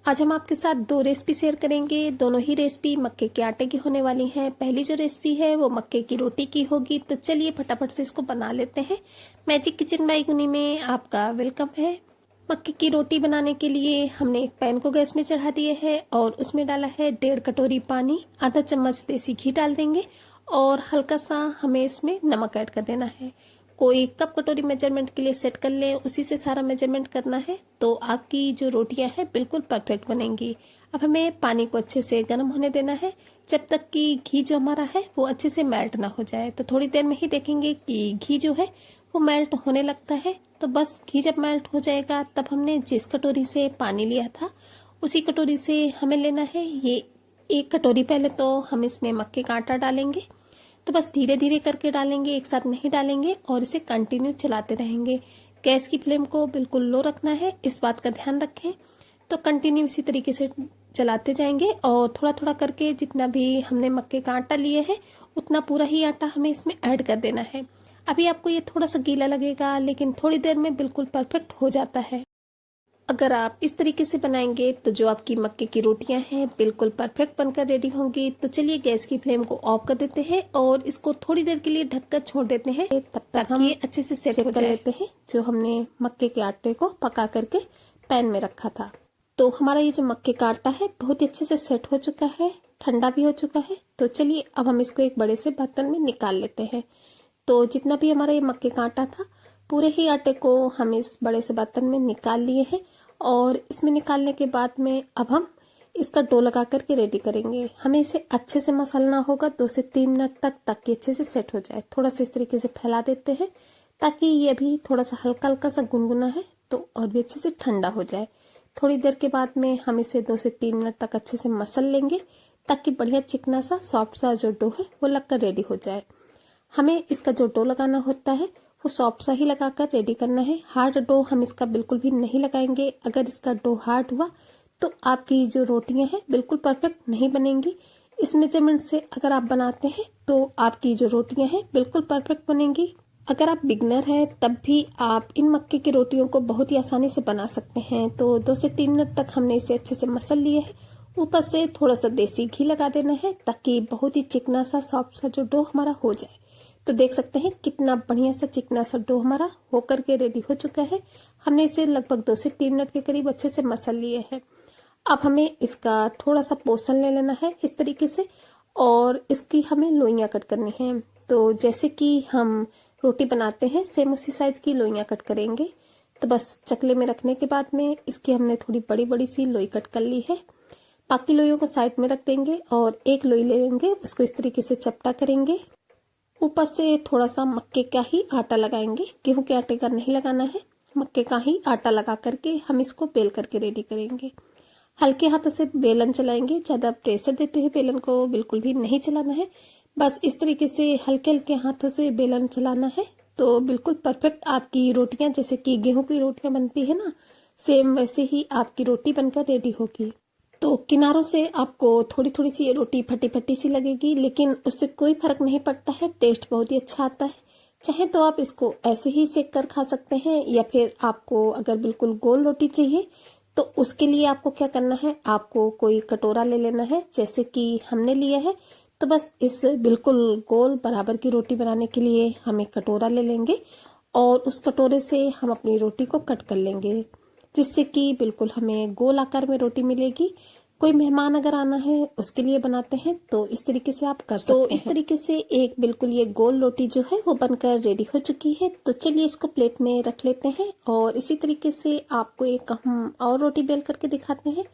आज हम आपके साथ दो रेसिपी शेयर करेंगे। दोनों ही रेसिपी मक्के के आटे की होने वाली हैं। पहली जो रेसिपी है वो मक्के की रोटी की होगी। तो चलिए फटाफट से इसको बना लेते हैं। मैजिक किचन बाय गुनी में आपका वेलकम है। मक्के की रोटी बनाने के लिए हमने एक पैन को गैस में चढ़ा दिया है और उसमें डाला है 1.5 कटोरी पानी। आधा चम्मच देसी घी डाल देंगे और हल्का सा हमें इसमें नमक ऐड कर देना है। कोई कप कटोरी मेजरमेंट के लिए सेट कर लें, उसी से सारा मेजरमेंट करना है तो आपकी जो रोटियां हैं बिल्कुल परफेक्ट बनेंगी। अब हमें पानी को अच्छे से गर्म होने देना है जब तक कि घी जो हमारा है वो अच्छे से मेल्ट ना हो जाए। तो थोड़ी देर में ही देखेंगे कि घी जो है वो मेल्ट होने लगता है। तो बस घी जब मेल्ट हो जाएगा तब हमने जिस कटोरी से पानी लिया था उसी कटोरी से हमें लेना है। ये 1 कटोरी पहले तो हम इसमें मक्के का आटा डालेंगे। तो बस धीरे धीरे करके डालेंगे, एक साथ नहीं डालेंगे और इसे कंटिन्यू चलाते रहेंगे। गैस की फ्लेम को बिल्कुल लो रखना है, इस बात का ध्यान रखें। तो कंटिन्यू इसी तरीके से चलाते जाएंगे और थोड़ा थोड़ा करके जितना भी हमने मक्के का आटा लिए है उतना पूरा ही आटा हमें इसमें ऐड कर देना है। अभी आपको ये थोड़ा सा गीला लगेगा लेकिन थोड़ी देर में बिल्कुल परफेक्ट हो जाता है। अगर आप इस तरीके से बनाएंगे तो जो आपकी मक्के की रोटियां हैं बिल्कुल परफेक्ट बनकर रेडी होंगी। तो चलिए गैस की फ्लेम को ऑफ कर देते हैं और इसको थोड़ी देर के लिए ढककर छोड़ देते हैं तब तक हम ये अच्छे से सेट हो लेते हैं जो हमने मक्के के आटे को पका करके पैन में रखा था। तो हमारा ये जो मक्के का आटा है बहुत ही अच्छे से सेट हो चुका है, ठंडा भी हो चुका है। तो चलिए अब हम इसको एक बड़े से बर्तन में निकाल लेते हैं। तो जितना भी हमारा ये मक्के का आटा था पूरे ही आटे को हम इस बड़े से बर्तन में निकाल लिए हैं और इसमें निकालने के बाद में अब हम इसका डो लगा करके रेडी करेंगे। हमें इसे अच्छे से मसलना होगा 2 से 3 मिनट तक ताकि अच्छे से सेट हो जाए। थोड़ा सा इस तरीके से फैला देते हैं ताकि ये भी थोड़ा सा हल्का हल्का सा गुनगुना है तो और भी अच्छे से ठंडा हो जाए। थोड़ी देर के बाद में हम इसे 2 से 3 मिनट तक अच्छे से मसल लेंगे ताकि बढ़िया चिकना सा सॉफ्ट सा जो डो है वो लगकर रेडी हो जाए। हमें इसका जो डो लगाना होता है वो सॉफ्ट सा ही लगाकर रेडी करना है। हार्ड डो हम इसका बिल्कुल भी नहीं लगाएंगे। अगर इसका डो हार्ड हुआ तो आपकी जो रोटियां हैं बिल्कुल परफेक्ट नहीं बनेंगी। इस मेजरमेंट से अगर आप बनाते हैं तो आपकी जो रोटियां हैं बिल्कुल परफेक्ट बनेंगी। अगर आप बिगनर हैं तब भी आप इन मक्के की रोटियों को बहुत ही आसानी से बना सकते हैं। तो 2 से 3 मिनट तक हमने इसे अच्छे से मसल लिए है। ऊपर से थोड़ा सा देसी घी लगा देना है ताकि बहुत ही चिकना सा सॉफ्ट सा जो डो हमारा हो जाए। तो देख सकते हैं कितना बढ़िया सा चिकना सा डो हमारा होकर के रेडी हो चुका है। हमने इसे लगभग 2 से 3 मिनट के करीब अच्छे से मसल लिए हैं। अब हमें इसका थोड़ा सा पोर्शन ले लेना है इस तरीके से और इसकी हमें लोइयां कट करनी है। तो जैसे कि हम रोटी बनाते हैं सेम उसी साइज की लोइयां कट करेंगे। तो बस चकले में रखने के बाद में इसकी हमने थोड़ी बड़ी बड़ी सी लोई कट कर ली है। बाकी लोइयों को साइड में रख देंगे और एक लोई ले लेंगे, उसको इस तरीके से चपटा करेंगे। ऊपर से थोड़ा सा मक्के का ही आटा लगाएंगे, गेहूं के आटे का नहीं लगाना है। मक्के का ही आटा लगा करके हम इसको बेल करके रेडी करेंगे। हल्के हाथों से बेलन चलाएंगे, ज्यादा प्रेशर देते हुए बेलन को बिल्कुल भी नहीं चलाना है। बस इस तरीके से हल्के हल्के हाथों से बेलन चलाना है तो बिल्कुल परफेक्ट आपकी रोटियां जैसे कि गेहूं की रोटियां बनती है ना, सेम वैसे ही आपकी रोटी बनकर रेडी होगी। तो किनारों से आपको थोड़ी थोड़ी सी ये रोटी फटी फटी सी लगेगी लेकिन उससे कोई फर्क नहीं पड़ता है, टेस्ट बहुत ही अच्छा आता है। चाहे तो आप इसको ऐसे ही सेक कर खा सकते हैं या फिर आपको अगर बिल्कुल गोल रोटी चाहिए तो उसके लिए आपको क्या करना है, आपको कोई कटोरा ले लेना है जैसे कि हमने लिया है। तो बस इस बिल्कुल गोल बराबर की रोटी बनाने के लिए हम एक कटोरा ले लेंगे और उस कटोरे से हम अपनी रोटी को कट कर लेंगे जिससे कि बिल्कुल हमें गोल आकार में रोटी मिलेगी। कोई मेहमान अगर आना है उसके लिए बनाते हैं तो इस तरीके से आप कर सकते हैं। तो इस तरीके से एक बिल्कुल ये गोल रोटी जो है वो बनकर रेडी हो चुकी है। तो चलिए इसको प्लेट में रख लेते हैं और इसी तरीके से आपको एक हम और रोटी बेल करके दिखाते हैं।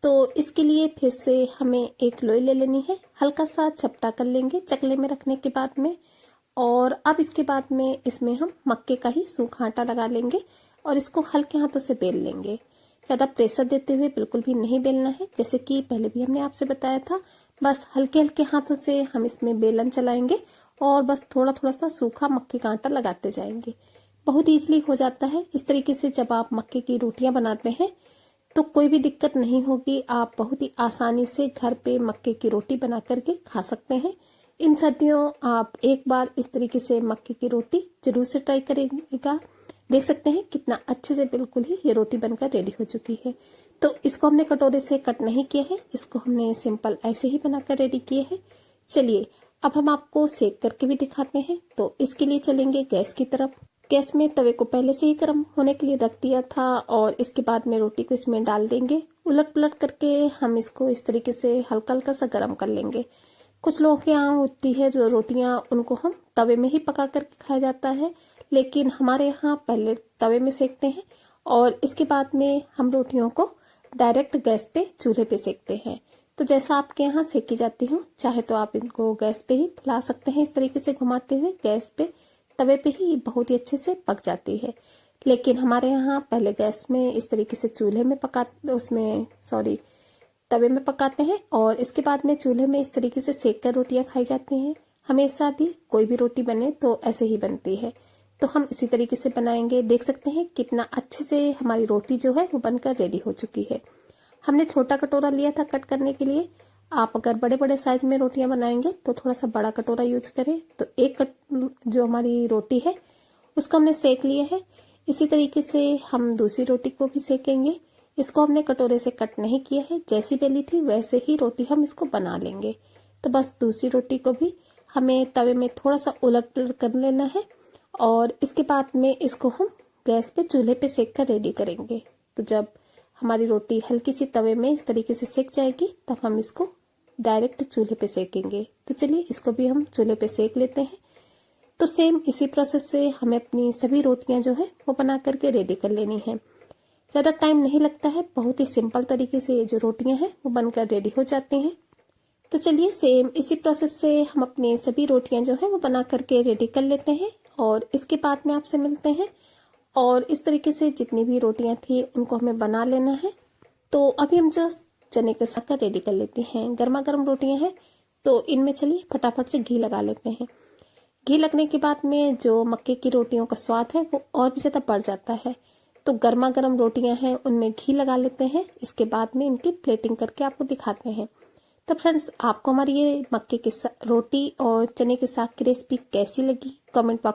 तो इसके लिए फिर से हमें एक लोई ले लेनी है, हल्का सा चपटा कर लेंगे चकले में रखने के बाद में। और अब इसके बाद में इसमें हम मक्के का ही सूखा आटा लगा लेंगे और इसको हल्के हाथों से बेल लेंगे। ज्यादा प्रेशर देते हुए बिल्कुल भी नहीं बेलना है, जैसे कि पहले भी हमने आपसे बताया था। बस हल्के हल्के हाथों से हम इसमें बेलन चलाएंगे और बस थोड़ा थोड़ा सा सूखा मक्के का आटा लगाते जाएंगे। बहुत ईजिली हो जाता है। इस तरीके से जब आप मक्के की रोटियां बनाते हैं तो कोई भी दिक्कत नहीं होगी। आप बहुत ही आसानी से घर पे मक्के की रोटी बना करके खा सकते हैं। इन सर्दियों आप एक बार इस तरीके से मक्के की रोटी जरूर से ट्राई करिएगा। देख सकते हैं कितना अच्छे से बिल्कुल ही ये रोटी बनकर रेडी हो चुकी है। तो इसको हमने कटोरे से कट नहीं किया है, इसको हमने सिंपल ऐसे ही बनाकर रेडी किए हैं। चलिए अब हम आपको सेक करके भी दिखाते हैं। तो इसके लिए चलेंगे गैस की तरफ। गैस में तवे को पहले से ही गर्म होने के लिए रख दिया था और इसके बाद में रोटी को इसमें डाल देंगे। उलट पुलट करके हम इसको इस तरीके से हल्का हल्का सा गर्म कर लेंगे। कुछ लोगों के यहाँ होती है जो रोटियां, उनको हम तवे में ही पका करके खाया जाता है, लेकिन हमारे यहाँ पहले तवे में सेकते हैं और इसके बाद में हम रोटियों को डायरेक्ट गैस पे चूल्हे पे सेकते हैं। तो जैसा आपके यहाँ सेकी जाती हो, चाहे तो आप इनको गैस पे ही फुला सकते हैं, इस तरीके से घुमाते हुए गैस पे तवे पे ही बहुत ही अच्छे से पक जाती है। लेकिन हमारे यहाँ पहले गैस में इस तरीके से चूल्हे में तवे में पकाते हैं और इसके बाद में चूल्हे में इस तरीके से सेक कर रोटियां खाई जाती हैं। हमेशा भी कोई भी रोटी बने तो ऐसे ही बनती है, तो हम इसी तरीके से बनाएंगे। देख सकते हैं कितना अच्छे से हमारी रोटी जो है वो बनकर रेडी हो चुकी है। हमने छोटा कटोरा लिया था कट करने के लिए। आप अगर बड़े बड़े साइज में रोटियां बनाएंगे तो थोड़ा सा बड़ा कटोरा यूज करें। तो जो हमारी रोटी है उसको हमने सेक लिया है। इसी तरीके से हम दूसरी रोटी को भी सेकेंगे। इसको हमने कटोरे से कट नहीं किया है, जैसी बेली थी वैसे ही रोटी हम इसको बना लेंगे। तो बस दूसरी रोटी को भी हमें तवे में थोड़ा सा उलट पुलट कर लेना है और इसके बाद में इसको हम गैस पे चूल्हे पे सेक कर रेडी करेंगे। तो जब हमारी रोटी हल्की सी तवे में इस तरीके से सेक जाएगी तब हम इसको डायरेक्ट चूल्हे पे सेकेंगे। तो चलिए इसको भी हम चूल्हे पे सेक लेते हैं। तो सेम इसी प्रोसेस से हमें अपनी सभी रोटियां जो है वो बना करके रेडी कर लेनी है। ज़्यादा टाइम नहीं लगता है, बहुत ही सिंपल तरीके से ये जो रोटियां हैं वो बनकर रेडी हो जाती हैं। तो चलिए सेम इसी प्रोसेस से हम अपनी सभी रोटियां जो है वो बना करके रेडी कर लेते हैं और इसके बाद में आपसे मिलते हैं। और इस तरीके से जितनी भी रोटियां थी उनको हमें बना लेना है। तो अभी हम जो चने के साथ रेडी कर लेते हैं, गर्मा गर्म रोटियां हैं तो इनमें चलिए फटाफट से घी लगा लेते हैं। घी लगने के बाद में जो मक्के की रोटियों का स्वाद है वो और भी ज़्यादा बढ़ जाता है। तो गर्मा गर्म रोटियां हैं उनमें घी लगा लेते हैं। इसके बाद में इनकी प्लेटिंग करके आपको दिखाते हैं। तो फ्रेंड्स, आपको हमारी ये मक्के की रोटी और चने के साग की रेसिपी कैसी लगी कमेंट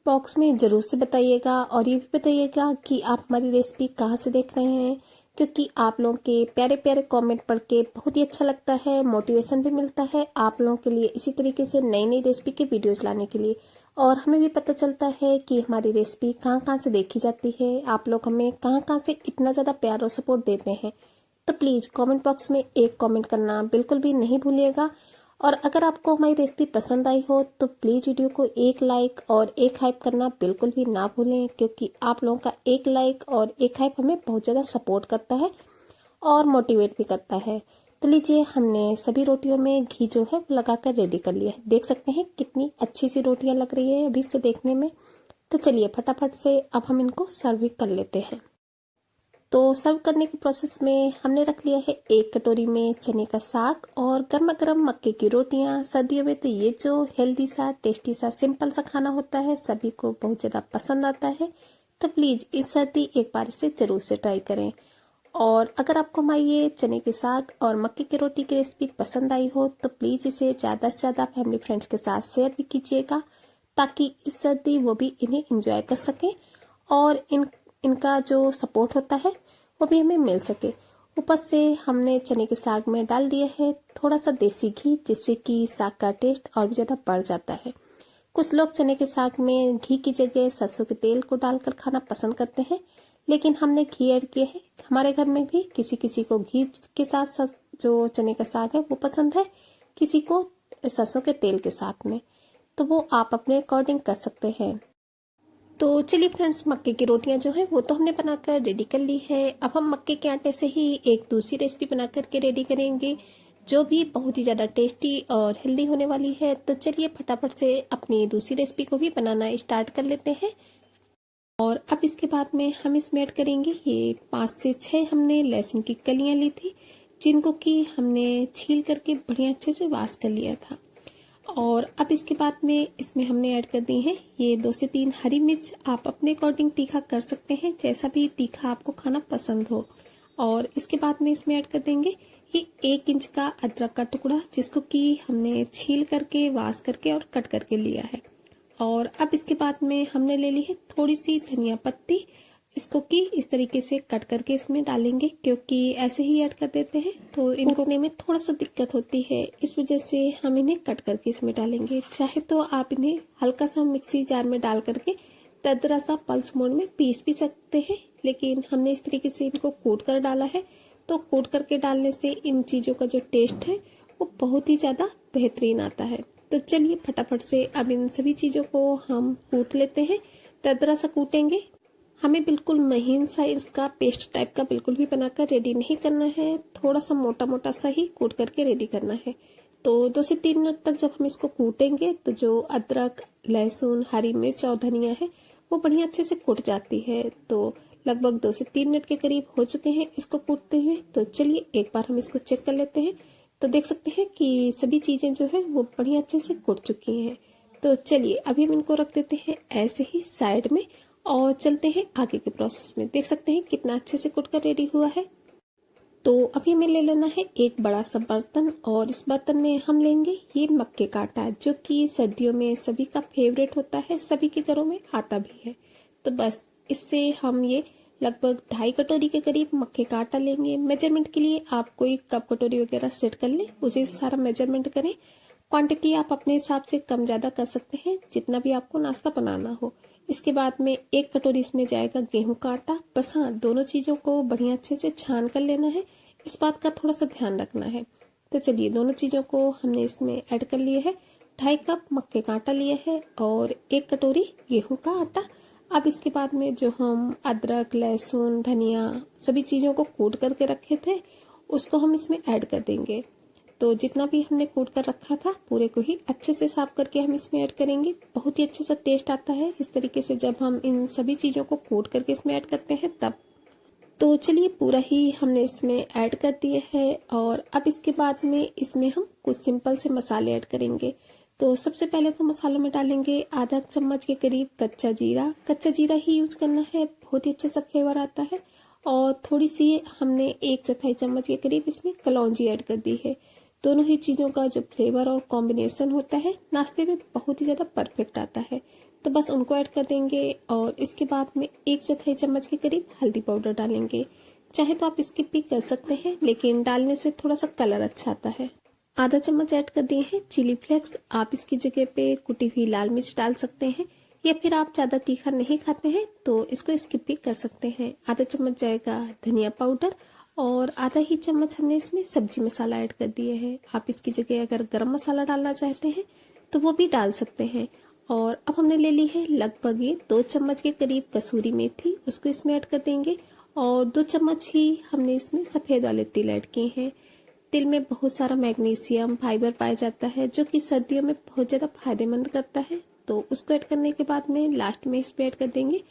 बॉक्स में ज़रूर से बताइएगा और ये भी बताइएगा कि आप हमारी रेसिपी कहाँ से देख रहे हैं, क्योंकि आप लोगों के प्यारे प्यारे कमेंट पढ़ के बहुत ही अच्छा लगता है, मोटिवेशन भी मिलता है आप लोगों के लिए इसी तरीके से नई नई रेसिपी के वीडियोस लाने के लिए। और हमें भी पता चलता है कि हमारी रेसिपी कहाँ कहाँ से देखी जाती है, आप लोग हमें कहाँ कहाँ से इतना ज़्यादा प्यार और सपोर्ट देते हैं। तो प्लीज़ कमेंट बॉक्स में एक कमेंट करना बिल्कुल भी नहीं भूलिएगा। और अगर आपको हमारी रेसिपी पसंद आई हो तो प्लीज़ वीडियो को एक लाइक और एक हाइप करना बिल्कुल भी ना भूलें, क्योंकि आप लोगों का एक लाइक और एक हाइप हमें बहुत ज़्यादा सपोर्ट करता है और मोटिवेट भी करता है। तो लीजिए, हमने सभी रोटियों में घी जो है लगा कर रेडी कर लिया है। देख सकते हैं कितनी अच्छी सी रोटियां लग रही है अभी से देखने में। तो चलिए फटाफट से अब हम इनको सर्व कर लेते हैं। तो सर्व करने के प्रोसेस में हमने रख लिया है एक कटोरी में चने का साग और गर्मा गर्म मक्के की रोटियां। सर्दियों में तो ये जो हेल्दी सा, टेस्टी सा, सिंपल सा खाना होता है सभी को बहुत ज़्यादा पसंद आता है। तो प्लीज़ इस सर्दी एक बार इसे ज़रूर से ट्राई करें। और अगर आपको हमारी ये चने के साग और मक्के की रोटी की रेसिपी पसंद आई हो तो प्लीज़ इसे ज़्यादा से ज़्यादा फैमिली फ्रेंड्स के साथ शेयर भी कीजिएगा, ताकि इस सर्दी वो भी इन्हें एंजॉय कर सकें और इनका जो सपोर्ट होता है वो भी हमें मिल सके। ऊपर से हमने चने के साग में डाल दिया है थोड़ा सा देसी घी, जिससे कि साग का टेस्ट और भी ज़्यादा बढ़ जाता है। कुछ लोग चने के साग में घी की जगह सरसों के तेल को डालकर खाना पसंद करते हैं, लेकिन हमने घी ऐड किया है। हमारे घर में भी किसी किसी को घी के साथ जो चने का साग है वो पसंद है, किसी को सरसों के तेल के साथ में, तो वो आप अपने अकॉर्डिंग कर सकते हैं। तो चलिए फ्रेंड्स, मक्के की रोटियां जो है वो तो हमने बनाकर रेडी कर ली है। अब हम मक्के के आटे से ही एक दूसरी रेसिपी बना करके रेडी करेंगे, जो भी बहुत ही ज़्यादा टेस्टी और हेल्दी होने वाली है। तो चलिए फटाफट से अपनी दूसरी रेसिपी को भी बनाना स्टार्ट कर लेते हैं। और अब इसके बाद में हम इसमें ऐड करेंगे ये 5 से 6 हमने लहसुन की कलियां ली थी, जिनको कि हमने छील करके बढ़िया अच्छे से वॉश कर लिया था। और अब इसके बाद में इसमें हमने ऐड कर दी है ये 2 से 3 हरी मिर्च। आप अपने अकॉर्डिंग तीखा कर सकते हैं, जैसा भी तीखा आपको खाना पसंद हो। और इसके बाद में इसमें ऐड कर देंगे ये 1 इंच का अदरक का टुकड़ा, जिसको कि हमने छील करके वॉश करके और कट करके लिया है। और अब इसके बाद में हमने ले ली है थोड़ी सी धनिया पत्ती। इसको की इस तरीके से कट करके इसमें डालेंगे, क्योंकि ऐसे ही ऐड कर देते हैं तो इनको कूटने में थोड़ा सा दिक्कत होती है, इस वजह से हम इन्हें कट करके इसमें डालेंगे। चाहे तो आप इन्हें हल्का सा मिक्सी जार में डाल करके दरदरा सा पल्स मोड में पीस भी सकते हैं, लेकिन हमने इस तरीके से इनको कूट कर डाला है। तो कूट करके डालने से इन चीज़ों का जो टेस्ट है वो बहुत ही ज़्यादा बेहतरीन आता है। तो चलिए फटाफट से अब इन सभी चीज़ों को हम कूट लेते हैं। दरदरा सा कूटेंगे, हमें बिल्कुल महीन साइज का पेस्ट टाइप का बिल्कुल भी बनाकर रेडी नहीं करना है, थोड़ा सा मोटा मोटा सा ही कूट करके रेडी करना है। तो 2 से 3 मिनट तक जब हम इसको कूटेंगे तो जो अदरक, लहसुन, हरी मिर्च और धनिया है वो बढ़िया अच्छे से कूट जाती है। तो लगभग 2 से 3 मिनट के करीब हो चुके हैं इसको कूटते हुए। तो चलिए एक बार हम इसको चेक कर लेते हैं। तो देख सकते हैं कि सभी चीजें जो है वो बढ़िया अच्छे से कूट चुकी हैं। तो चलिए अभी हम इनको रख देते हैं ऐसे ही साइड में और चलते हैं आगे के प्रोसेस में। देख सकते हैं कितना अच्छे से कूट कर रेडी हुआ है। तो अभी हमें ले लेना है एक बड़ा सा बर्तन, और इस बर्तन में हम लेंगे ये मक्के का आटा, जो कि सर्दियों में सभी का फेवरेट होता है, सभी के घरों में आता भी है। तो बस इससे हम ये लगभग 2.5 कटोरी के करीब मक्के का आटा लेंगे। मेजरमेंट के लिए आप कोई कप कटोरी वगैरह सेट कर लें, उसी से सारा मेजरमेंट करें। क्वांटिटी आप अपने हिसाब से कम ज़्यादा कर सकते हैं, जितना भी आपको नाश्ता बनाना हो। इसके बाद में 1 कटोरी इसमें जाएगा गेहूं का आटा। बस हाँ, दोनों चीज़ों को बढ़िया अच्छे से छान कर लेना है, इस बात का थोड़ा सा ध्यान रखना है। तो चलिए दोनों चीज़ों को हमने इसमें ऐड कर लिया है। 2.5 कप मक्के का आटा लिया है और 1 कटोरी गेहूं का आटा। अब इसके बाद में जो हम अदरक, लहसुन, धनिया सभी चीज़ों को कूट करके रखे थे उसको हम इसमें ऐड कर देंगे। तो जितना भी हमने कूट कर रखा था पूरे को ही अच्छे से साफ करके हम इसमें ऐड करेंगे। बहुत ही अच्छे से टेस्ट आता है इस तरीके से जब हम इन सभी चीज़ों को कूट करके इसमें ऐड करते हैं तब। तो चलिए पूरा ही हमने इसमें ऐड कर दिया है और अब इसके बाद में इसमें हम कुछ सिंपल से मसाले ऐड करेंगे। तो सबसे पहले तो मसालों में डालेंगे आधा चम्मच के करीब कच्चा जीरा। कच्चा जीरा ही यूज करना है, बहुत ही अच्छा सा फ्लेवर आता है। और थोड़ी सी हमने 1/4 चम्मच के करीब इसमें कलौंजी ऐड कर दी है। दोनों ही चीज़ों का जो फ्लेवर और कॉम्बिनेशन होता है नाश्ते में बहुत ही ज़्यादा परफेक्ट आता है। तो बस उनको ऐड कर देंगे और इसके बाद में 1/4 चम्मच के करीब हल्दी पाउडर डालेंगे। चाहे तो आप स्किप भी कर सकते हैं, लेकिन डालने से थोड़ा सा कलर अच्छा आता है। आधा चम्मच ऐड कर दिए हैं चिली फ्लेक्स। आप इसकी जगह पे कुटी हुई लाल मिर्च डाल सकते हैं, या फिर आप ज़्यादा तीखा नहीं खाते हैं तो इसको स्किप भी कर सकते हैं। आधा चम्मच जाएगा धनिया पाउडर और आधा ही चम्मच हमने इसमें सब्जी मसाला ऐड कर दिए है। आप इसकी जगह अगर गरम मसाला डालना चाहते हैं तो वो भी डाल सकते हैं। और अब हमने ले ली है लगभग ये 2 चम्मच के करीब कसूरी मेथी, उसको इसमें ऐड कर देंगे। और 2 चम्मच ही हमने इसमें सफ़ेद वाले तिल ऐड किए हैं। तिल में बहुत सारा मैग्नीशियम, फाइबर पाया जाता है, जो कि सर्दियों में बहुत ज़्यादा फायदेमंद करता है। तो उसको ऐड करने के बाद में लास्ट में इसमें ऐड कर देंगे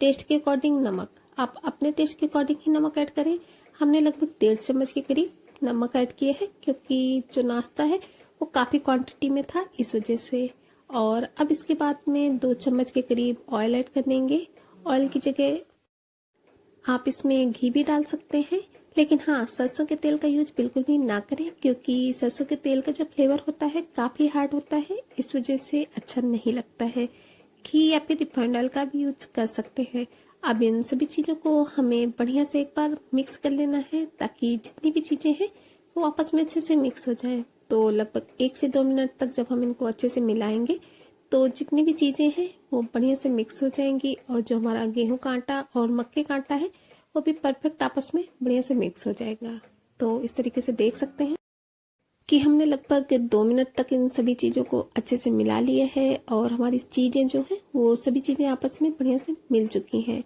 टेस्ट के अकॉर्डिंग नमक। आप अपने टेस्ट के अकॉर्डिंग ही नमक ऐड करें। हमने लगभग 1.5 चम्मच के करीब नमक ऐड किए हैं, क्योंकि जो नाश्ता है वो काफ़ी क्वांटिटी में था इस वजह से। और अब इसके बाद में 2 चम्मच के करीब ऑयल ऐड कर देंगे। ऑयल की जगह आप इसमें घी भी डाल सकते हैं, लेकिन हाँ, सरसों के तेल का यूज बिल्कुल भी ना करें, क्योंकि सरसों के तेल का जो फ्लेवर होता है काफ़ी हार्ड होता है, इस वजह से अच्छा नहीं लगता है। घी या फिर रिफाइंड ऑयल का भी यूज कर सकते हैं। अब इन सभी चीज़ों को हमें बढ़िया से एक बार मिक्स कर लेना है, ताकि जितनी भी चीज़ें हैं वो आपस में अच्छे से मिक्स हो जाए। तो लगभग 1 से 2 मिनट तक जब हम इनको अच्छे से मिलाएंगे तो जितनी भी चीज़ें हैं वो बढ़िया से मिक्स हो जाएंगी, और जो हमारा गेहूं का आटा और मक्के का आटा है वो भी परफेक्ट आपस में बढ़िया से मिक्स हो जाएगा। तो इस तरीके से देख सकते हैं कि हमने लगभग 2 मिनट तक इन सभी चीज़ों को अच्छे से मिला लिया है, और हमारी चीज़ें जो हैं वो सभी चीज़ें आपस में बढ़िया से मिल चुकी हैं।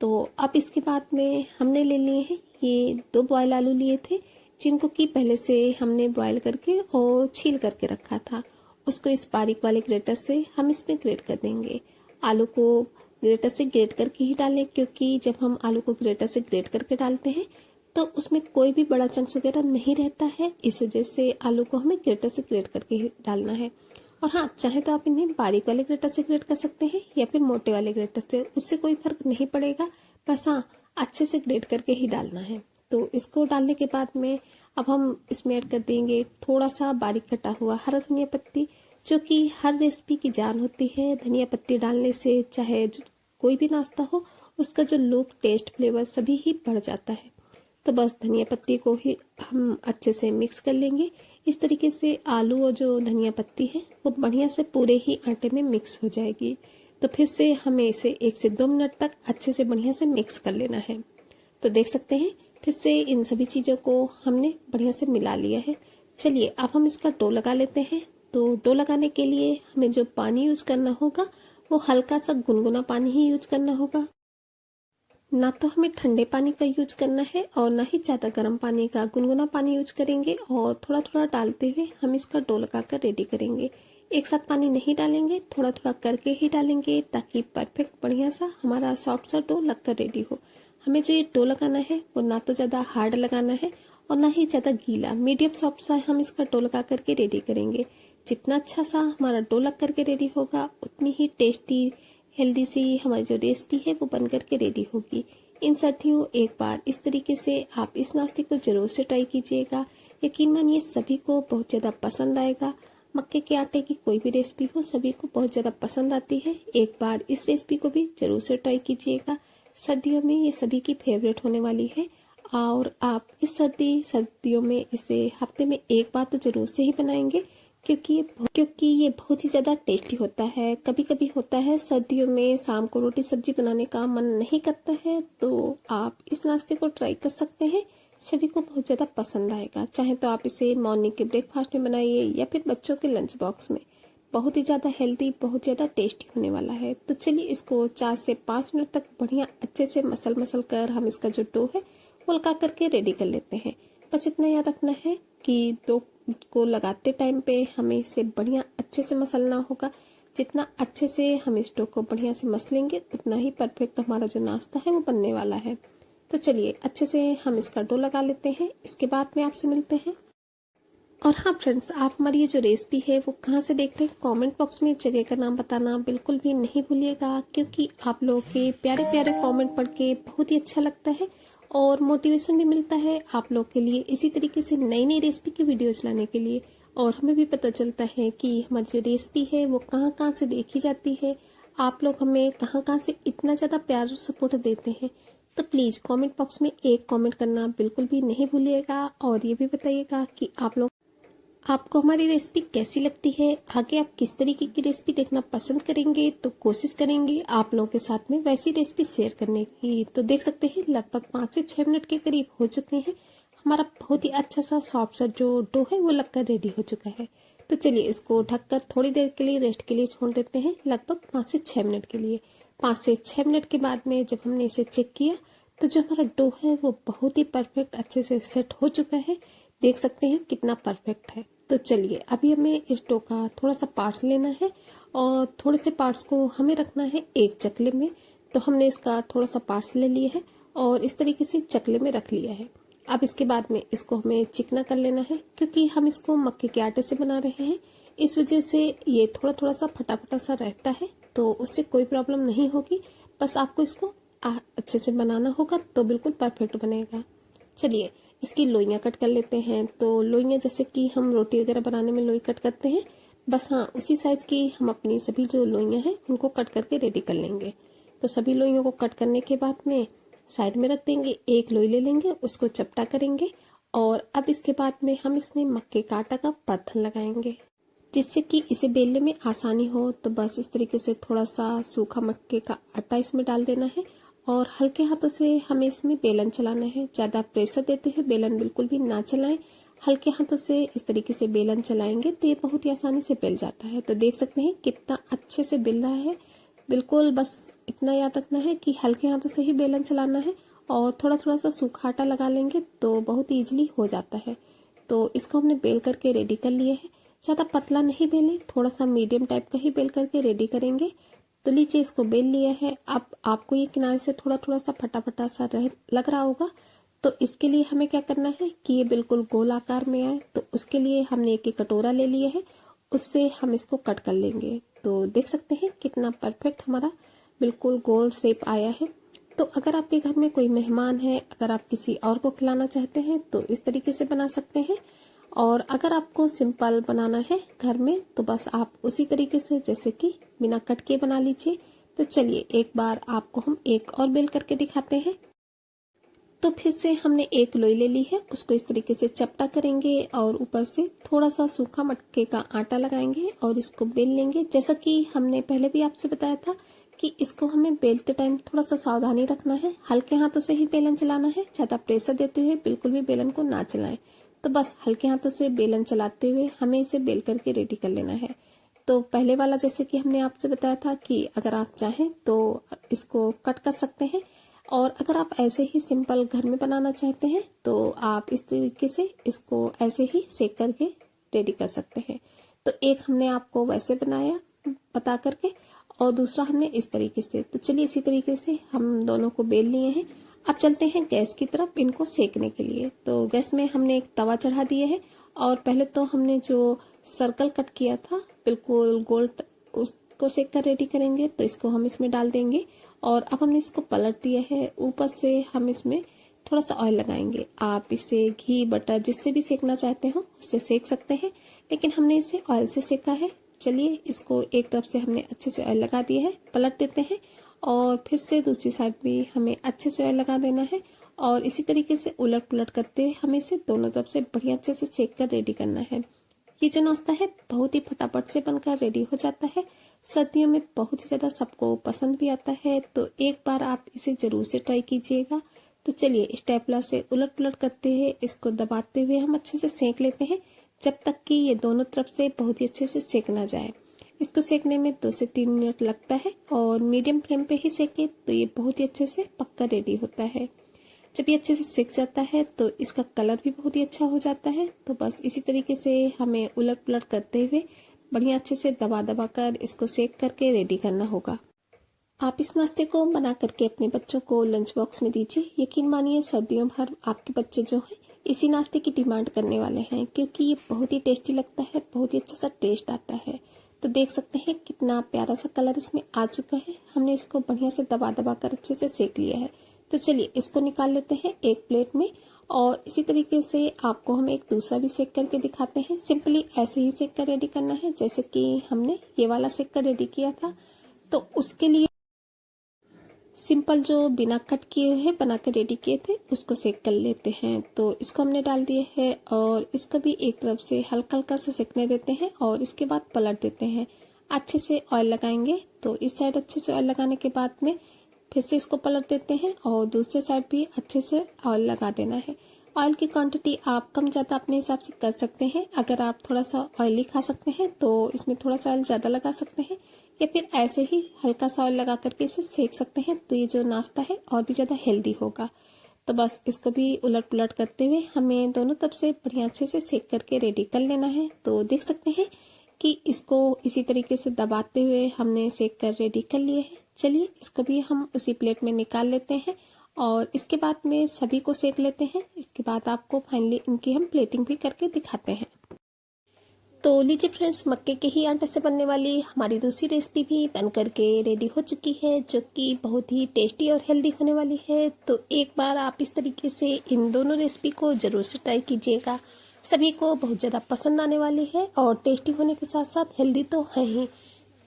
तो अब इसके बाद में हमने ले लिए हैं ये 2 बॉयल आलू लिए थे, जिनको कि पहले से हमने बॉयल करके और छील करके रखा था। उसको इस बारीक वाले ग्रेटर से हम इसमें ग्रेट कर देंगे। आलू को ग्रेटर से ग्रेट करके ही डालें, क्योंकि जब हम आलू को ग्रेटर से ग्रेट करके डालते हैं तो उसमें कोई भी बड़ा चंक्स वगैरह नहीं रहता है, इस वजह से आलू को हमें ग्रेटर से ग्रेट करके ही डालना है। और हाँ, चाहे तो आप इन्हें बारीक वाले ग्रेटर से ग्रेट कर सकते हैं या फिर मोटे वाले ग्रेटर से, उससे कोई फर्क नहीं पड़ेगा। बस हाँ, अच्छे से ग्रेट करके ही डालना है। तो इसको डालने के बाद में अब हम इसमें ऐड कर देंगे थोड़ा सा बारीक कटा हुआ हरा धनिया पत्ती, जो कि हर रेसिपी की जान होती है। धनिया पत्ती डालने से चाहे कोई भी नाश्ता हो, उसका जो लुक, टेस्ट, फ्लेवर सभी ही बढ़ जाता है। तो बस धनिया पत्ती को ही हम अच्छे से मिक्स कर लेंगे। इस तरीके से आलू और जो धनिया पत्ती है वो बढ़िया से पूरे ही आटे में मिक्स हो जाएगी। तो फिर से हमें इसे 1 से 2 मिनट तक अच्छे से बढ़िया से मिक्स कर लेना है। तो देख सकते हैं फिर से इन सभी चीज़ों को हमने बढ़िया से मिला लिया है। चलिए अब हम इसका डो लगा लेते हैं। तो डो लगाने के लिए हमें जो पानी यूज करना होगा वो हल्का सा गुनगुना पानी ही यूज करना होगा। ना तो हमें ठंडे पानी का यूज करना है और ना ही ज़्यादा गर्म पानी का, गुनगुना पानी यूज करेंगे और थोड़ा थोड़ा डालते हुए हम इसका डो लगाकर रेडी करेंगे। एक साथ पानी नहीं डालेंगे, थोड़ा थोड़ा करके ही डालेंगे ताकि परफेक्ट बढ़िया सा हमारा सॉफ्ट सा डो लगकर रेडी हो। हमें जो ये डो लगाना है वो ना तो ज़्यादा हार्ड लगाना है और ना ही ज़्यादा गीला, मीडियम सॉफ्ट सा हम इसका डो लगा करके रेडी करेंगे। जितना अच्छा सा हमारा डो लग करके रेडी होगा उतनी ही टेस्टी हेल्दी सी हमारी जो रेसिपी है वो बन करके रेडी होगी। इन सर्दियों एक बार इस तरीके से आप इस नाश्ते को ज़रूर से ट्राई कीजिएगा। यकीन मानिए सभी को बहुत ज़्यादा पसंद आएगा। मक्के के आटे की कोई भी रेसिपी हो सभी को बहुत ज़्यादा पसंद आती है। एक बार इस रेसिपी को भी ज़रूर से ट्राई कीजिएगा। सर्दियों में ये सभी की फेवरेट होने वाली है और आप इस सर्दियों में इसे हफ्ते में एक बार तो ज़रूर से ही बनाएंगे क्योंकि ये बहुत ही ज़्यादा टेस्टी होता है। कभी कभी होता है सर्दियों में शाम को रोटी सब्जी बनाने का मन नहीं करता है, तो आप इस नाश्ते को ट्राई कर सकते हैं। सभी को बहुत ज़्यादा पसंद आएगा। चाहे तो आप इसे मॉर्निंग के ब्रेकफास्ट में बनाइए या फिर बच्चों के लंच बॉक्स में। बहुत ही ज़्यादा हेल्दी, बहुत ज़्यादा टेस्टी होने वाला है। तो चलिए इसको 4 से 5 मिनट तक बढ़िया अच्छे से मसल कर हम इसका जो डो है वो लगा करके रेडी कर लेते हैं। बस इतना याद रखना है कि डो को लगाते टाइम पे हमें इसे बढ़िया अच्छे से मसलना होगा। जितना अच्छे से हम इस डो को बढ़िया से मसलेंगे उतना ही परफेक्ट हमारा जो नाश्ता है वो बनने वाला है। तो चलिए अच्छे से हम इसका डो लगा लेते हैं, इसके बाद में आपसे मिलते हैं। और हाँ फ्रेंड्स, आप हमारी ये जो रेसिपी है वो कहाँ से देख रहे हैं, कमेंट बॉक्स में जगह का नाम बताना बिल्कुल भी नहीं भूलिएगा, क्योंकि आप लोगों के प्यारे प्यारे कमेंट पढ़ के बहुत ही अच्छा लगता है और मोटिवेशन भी मिलता है आप लोग के लिए इसी तरीके से नई नई रेसिपी की वीडियोस लाने के लिए। और हमें भी पता चलता है कि हमारी जो रेसिपी है वो कहाँ कहाँ से देखी जाती है, आप लोग हमें कहाँ कहाँ से इतना ज़्यादा प्यार और सपोर्ट देते हैं। तो प्लीज़ कमेंट बॉक्स में एक कमेंट करना बिल्कुल भी नहीं भूलिएगा और ये भी बताइएगा कि आपको हमारी रेसिपी कैसी लगती है। आगे आप किस तरीके की रेसिपी देखना पसंद करेंगे, तो कोशिश करेंगे आप लोगों के साथ में वैसी रेसिपी शेयर करने की। तो देख सकते हैं लगभग 5 से 6 मिनट के करीब हो चुके हैं। हमारा बहुत ही अच्छा सा सॉफ्ट सा जो डो है वो लगकर रेडी हो चुका है। तो चलिए इसको ढककर थोड़ी देर के लिए रेस्ट के लिए छोड़ देते हैं, लगभग 5 से 6 मिनट के लिए। 5 से 6 मिनट के बाद में जब हमने इसे चेक किया तो जो हमारा डो है वो बहुत ही परफेक्ट अच्छे से सेट हो चुका है। देख सकते हैं कितना परफेक्ट है। तो चलिए अभी हमें इस डो का थोड़ा सा पार्ट्स लेना है और थोड़े से पार्ट्स को हमें रखना है एक चकले में। तो हमने इसका थोड़ा सा पार्ट्स ले लिया है और इस तरीके से चकले में रख लिया है। अब इसके बाद में इसको हमें चिकना कर लेना है, क्योंकि हम इसको मक्के के आटे से बना रहे हैं। इस वजह से ये थोड़ा थोड़ा सा फटा फटा सा रहता है, तो उससे कोई प्रॉब्लम नहीं होगी। बस आपको इसको अच्छे से बनाना होगा तो बिल्कुल परफेक्ट बनेगा। चलिए इसकी लोइयाँ कट कर लेते हैं। तो लोइयाँ जैसे कि हम रोटी वगैरह बनाने में लोई कट करते हैं, बस हाँ उसी साइज की हम अपनी सभी जो लोइयाँ हैं उनको कट करके रेडी कर लेंगे। तो सभी लोइयों को कट करने के बाद में साइड में रख देंगे। एक लोई ले लेंगे, उसको चपटा करेंगे और अब इसके बाद में हम इसमें मक्के का आटा का पत्थर लगाएंगे, जिससे कि इसे बेलने में आसानी हो। तो बस इस तरीके से थोड़ा सा सूखा मक्के का आटा इसमें डाल देना है और हल्के हाथों से हमें इसमें बेलन चलाना है। ज़्यादा प्रेशर देते हुए बेलन बिल्कुल भी ना चलाएं। हल्के हाथों से इस तरीके से बेलन चलाएंगे तो ये बहुत ही आसानी से बेल जाता है। तो देख सकते हैं कितना अच्छे से बेल रहा है। बिल्कुल बस इतना याद रखना है कि हल्के हाथों से ही बेलन चलाना है और थोड़ा थोड़ा सा सूखा आटा लगा लेंगे तो बहुत ईजिली हो जाता है। तो इसको हमने बेल करके रेडी कर लिए है। ज़्यादा पतला नहीं बेलें, थोड़ा सा मीडियम टाइप का ही बेल करके रेडी करेंगे। तो लीजिए इसको बेल लिया है। अब आपको ये किनारे से थोड़ा थोड़ा सा फटा फटा सा लग रहा होगा, तो इसके लिए हमें क्या करना है कि ये बिल्कुल गोल आकार में आए। तो उसके लिए हमने एक कटोरा ले लिया है, उससे हम इसको कट कर लेंगे। तो देख सकते हैं कितना परफेक्ट हमारा बिल्कुल गोल शेप आया है। तो अगर आपके घर में कोई मेहमान है, अगर आप किसी और को खिलाना चाहते हैं तो इस तरीके से बना सकते हैं। और अगर आपको सिंपल बनाना है घर में तो बस आप उसी तरीके से जैसे कि बिना कट के बना लीजिए। तो चलिए एक बार आपको हम एक और बेल करके दिखाते हैं। तो फिर से हमने एक लोई ले ली है, उसको इस तरीके से चपटा करेंगे और ऊपर से थोड़ा सा सूखा मक्के का आटा लगाएंगे और इसको बेल लेंगे। जैसा कि हमने पहले भी आपसे बताया था कि इसको हमें बेलते टाइम थोड़ा सा सावधानी रखना है, हल्के हाथों से ही बेलन चलाना है, ज़्यादा प्रेशर देते हुए बिल्कुल भी बेलन को ना चलाएं। तो बस हल्के हाथों से बेलन चलाते हुए हमें इसे बेल करके रेडी कर लेना है। तो पहले वाला जैसे कि हमने आपसे बताया था कि अगर आप चाहें तो इसको कट कर सकते हैं, और अगर आप ऐसे ही सिंपल घर में बनाना चाहते हैं तो आप इस तरीके से इसको ऐसे ही सेक करके रेडी कर सकते हैं। तो एक हमने आपको वैसे बनाया बता करके और दूसरा हमने इस तरीके से। तो चलिए इसी तरीके से हम दोनों को बेल लिए हैं। अब चलते हैं गैस की तरफ इनको सेकने के लिए। तो गैस में हमने एक तवा चढ़ा दिया है और पहले तो हमने जो सर्कल कट किया था बिल्कुल गोल उसको सेक कर रेडी करेंगे। तो इसको हम इसमें डाल देंगे और अब हमने इसको पलट दिया है। ऊपर से हम इसमें थोड़ा सा ऑयल लगाएंगे। आप इसे घी बटर जिससे भी सेकना चाहते हो उससे सेक सकते हैं, लेकिन हमने इसे ऑयल से सेका है। चलिए इसको एक तरफ से हमने अच्छे से ऑयल लगा दिया है, पलट देते हैं और फिर से दूसरी साइड भी हमें अच्छे से ऑयल लगा देना है और इसी तरीके से उलट पुलट करते हुए हमें इसे दोनों तरफ से बढ़िया अच्छे से सेक कर रेडी करना है। ये जो नाश्ता है बहुत ही फटाफट से बनकर रेडी हो जाता है। सर्दियों में बहुत ही ज़्यादा सबको पसंद भी आता है, तो एक बार आप इसे ज़रूर से ट्राई कीजिएगा। तो चलिए स्टेपलर से उलट पुलट करते हुए इसको दबाते हुए हम अच्छे से सेक लेते हैं जब तक कि ये दोनों तरफ से बहुत ही अच्छे से सेक ना जाए। इसको सेकने में 2 से 3 मिनट लगता है और मीडियम फ्लेम पे ही सेके तो ये बहुत ही अच्छे से पक्का रेडी होता है। जब ये अच्छे से सेक जाता है तो इसका कलर भी बहुत ही अच्छा हो जाता है। तो बस इसी तरीके से हमें उलट पुलट करते हुए बढ़िया अच्छे से दबा दबा कर इसको सेक करके रेडी करना होगा। आप इस नाश्ते को बना करके अपने बच्चों को लंच बॉक्स में दीजिए। यकीन मानिए सर्दियों भर आपके बच्चे जो हैं इसी नाश्ते की डिमांड करने वाले हैं, क्योंकि ये बहुत ही टेस्टी लगता है, बहुत ही अच्छा सा टेस्ट आता है। तो देख सकते हैं कितना प्यारा सा कलर इसमें आ चुका है। हमने इसको बढ़िया से दबा दबा कर अच्छे से सेक लिया है। तो चलिए इसको निकाल लेते हैं एक प्लेट में और इसी तरीके से आपको हम एक दूसरा भी सेक करके दिखाते हैं। सिंपली ऐसे ही सेक कर रेडी करना है जैसे कि हमने ये वाला सेक कर रेडी किया था। तो उसके लिए सिंपल जो बिना कट किए हुए बना कर रेडी किए थे उसको सेक कर लेते हैं। तो इसको हमने डाल दिए है और इसको भी एक तरफ से हल्का हल्का सा सेकने देते हैं और इसके बाद पलट देते हैं। अच्छे से ऑयल लगाएंगे। तो इस साइड अच्छे से ऑयल लगाने के बाद में फिर से इसको पलट देते हैं और दूसरे साइड भी अच्छे से ऑयल लगा देना है। ऑयल की क्वांटिटी आप कम ज़्यादा अपने हिसाब से कर सकते हैं। अगर आप थोड़ा सा ऑयली खा सकते हैं तो इसमें थोड़ा सा ऑयल ज़्यादा लगा सकते हैं, या फिर ऐसे ही हल्का सा ऑयल लगा करके इसे सेक सकते हैं। तो ये जो नाश्ता है और भी ज़्यादा हेल्दी होगा। तो बस इसको भी उलट पुलट करते हुए हमें दोनों तरफ से बढ़िया अच्छे से सेक करके रेडी कर लेना है। तो देख सकते हैं कि इसको इसी तरीके से दबाते हुए हमने सेक कर रेडी कर लिए है। चलिए इसको भी हम उसी प्लेट में निकाल लेते हैं और इसके बाद में सभी को सेक लेते हैं। इसके बाद आपको फाइनली इनकी हम प्लेटिंग भी करके दिखाते हैं। तो लीजिए फ्रेंड्स, मक्के के ही आटे से बनने वाली हमारी दूसरी रेसिपी भी बन करके रेडी हो चुकी है, जो कि बहुत ही टेस्टी और हेल्दी होने वाली है। तो एक बार आप इस तरीके से इन दोनों रेसिपी को ज़रूर से ट्राई कीजिएगा। सभी को बहुत ज़्यादा पसंद आने वाली है और टेस्टी होने के साथ साथ हेल्दी तो है ही।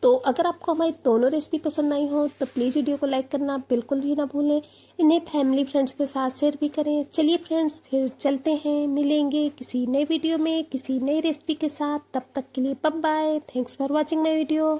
तो अगर आपको हमारी दोनों रेसिपी पसंद आई हो तो प्लीज़ वीडियो को लाइक करना बिल्कुल भी ना भूलें। इन्हें फैमिली फ्रेंड्स के साथ शेयर भी करें। चलिए फ्रेंड्स, फिर चलते हैं, मिलेंगे किसी नए वीडियो में किसी नई रेसिपी के साथ। तब तक के लिए bye bye. Thanks for watching my video.